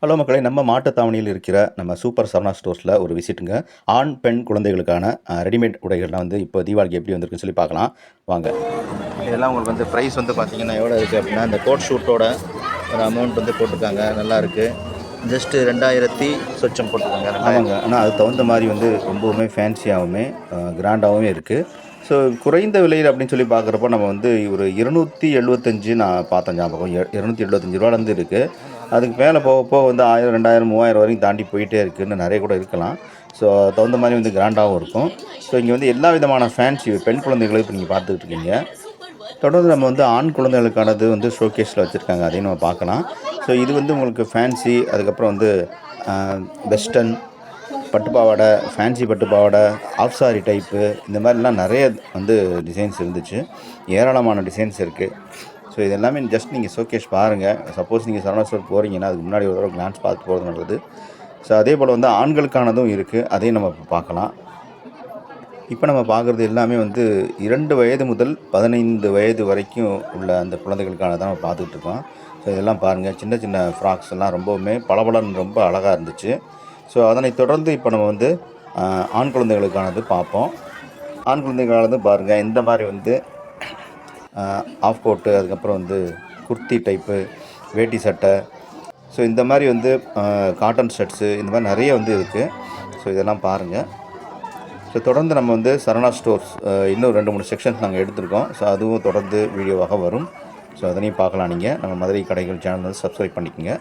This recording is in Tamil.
ஹலோ மக்களே, நம்ம மாட்டுத்தாவணியில் இருக்கிற நம்ம சூப்பர் சரவணா ஸ்டோர்ஸில் ஒரு விசிட்டுங்க. ஆண், பெண் குழந்தைகளுக்கான ரெடிமேட் உடைகள்லாம் வந்து இப்போ தீபாவளிக்கு எப்படி வந்திருக்குன்னு சொல்லி பார்க்கலாம் வாங்க. இதெல்லாம் உங்களுக்கு வந்து ப்ரைஸ் வந்து பார்த்தீங்கன்னா எவ்வளோ இருக்குது அப்படின்னா, இந்த கோட் ஷூட்டோட ஒரு அமௌண்ட் வந்து போட்டிருக்காங்க. நல்லா இருக்குது. ஜஸ்ட்டு 2000 சொச்சம் போட்டிருக்காங்க. ஆமாங்க. ஆனால் அதுக்கு தகுந்த மாதிரி வந்து ரொம்பவுமே ஃபேன்சியாகவுமே கிராண்டாகவும் இருக்குது. ஸோ குறைந்த விலையில் அப்படின்னு சொல்லி பார்க்குறப்போ நம்ம வந்து ஒரு 275 நான் பார்த்த ஞாபகம். 275 ரூபாலேருந்து இருக்குது. அதுக்கு மேலே போக போக வந்து 1000, 2000, 3000 வரைக்கும் தாண்டி போயிட்டே இருக்குது. இன்னும் நிறைய கூட இருக்கலாம். ஸோ தகுந்த மாதிரி வந்து கிராண்டாகவும் இருக்கும். ஸோ இங்கே வந்து எல்லா விதமான ஃபேன்சி பெண் குழந்தைகளை இப்போ நீங்கள் பார்த்துக்கிட்டு இருக்கீங்க. தொடர்ந்து நம்ம வந்து ஆண் குழந்தைகளுக்கானது வந்து ஷோகேஸில் வச்சுருக்காங்க. அதையும் நம்ம பார்க்கலாம். ஸோ இது வந்து உங்களுக்கு ஃபேன்சி, அதுக்கப்புறம் வந்து வெஸ்டர்ன் பட்டுப்பாவாடை, ஃபேன்சி பட்டுப்பாவாடை, ஆஃப் சாரி டைப்பு, இந்த மாதிரிலாம் நிறைய வந்து டிசைன்ஸ் இருந்துச்சு. ஏராளமான டிசைன்ஸ் இருக்குது. ஸோ இது எல்லாமே ஜஸ்ட் நீங்கள் ஷோகேஸ் பாருங்கள். சப்போஸ் நீங்கள் சரவணா ஸ்டோர் போகிறீங்கன்னா அதுக்கு முன்னாடி ஒரு தடவை கிளான்ஸ் பார்த்து போகிறது நல்லது. ஸோ அதே போல் வந்து ஆண்களுக்கானதும் இருக்குது. அதையும் நம்ம பார்க்கலாம். இப்போ நம்ம பார்க்குறது எல்லாமே வந்து 2 வயது முதல் 15 வயது வரைக்கும் உள்ள அந்த குழந்தைகளுக்கானதான் நம்ம பார்த்துக்கிட்டு இருக்கோம். ஸோ இதெல்லாம் பாருங்கள், சின்ன சின்ன ஃப்ராக்ஸ் எல்லாம் ரொம்பவுமே பளபளன்னு ரொம்ப அழகாக இருந்துச்சு. ஸோ அதனைத் தொடர்ந்து இப்போ நம்ம வந்து ஆண் குழந்தைகளுக்கானது பார்ப்போம். ஆண் குழந்தைகளுக்கானது பாருங்கள், இந்த மாதிரி வந்து ஆஃப் கோட்டு, அதுக்கப்புறம் வந்து குர்த்தி டைப்பு, வேட்டி சட்டை, ஸோ இந்த மாதிரி வந்து காட்டன் ஷர்ட்ஸு, இந்த மாதிரி நிறைய வந்து இருக்குது. ஸோ இதெல்லாம் பாருங்கள். ஸோ தொடர்ந்து நம்ம வந்து சரவணா ஸ்டோர்ஸ் இன்னும் 2-3 செக்ஷன்ஸ் நாங்கள் எடுத்திருக்கோம். ஸோ அதுவும் தொடர்ந்து வீடியோவாக வரும். ஸோ அதனையும் பார்க்கலாம். நீங்கள் நம்ம மதுரை கடைகள் சேனல் வந்து சப்ஸ்கிரைப் பண்ணிக்கோங்க.